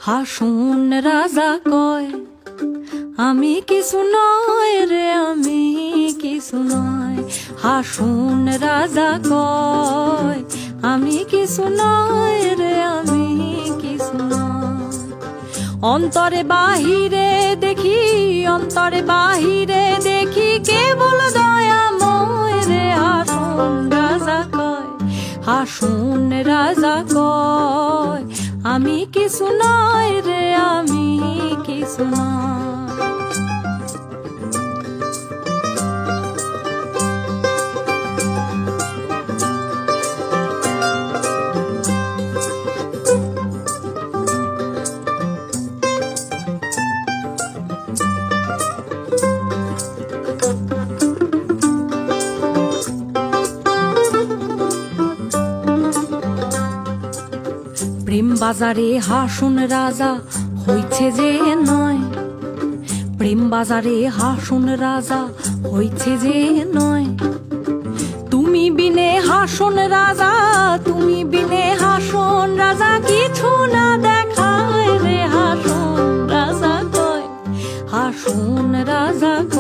হাসুন রাজা কয় আমি কিছু নয় রে, আমি কিছু নয়। হাসুন রাজা কয় আমি কিছু নয় রে, আমি কিছু নয়। অন্তরে বাহিরে দেখি, অন্তরে বাহিরে দেখি কেবল দয়াময় রে। হাসুন রাজা কয়, হাসুন রাজা কয় আমি কিছু নয় রে, আমি কিছু নয়। প্রেম বাজারে হাসুন রাজা হইছে যে নয়, প্রেম বাজারে হাসুন রাজা হইছে যে নয়। তুমি বিনে হাসুন রাজা, তুমি বিনে হাসুন রাজা কিছু না দেখায় রে। হাসুন রাজা কয়, হাসুন রাজা কয়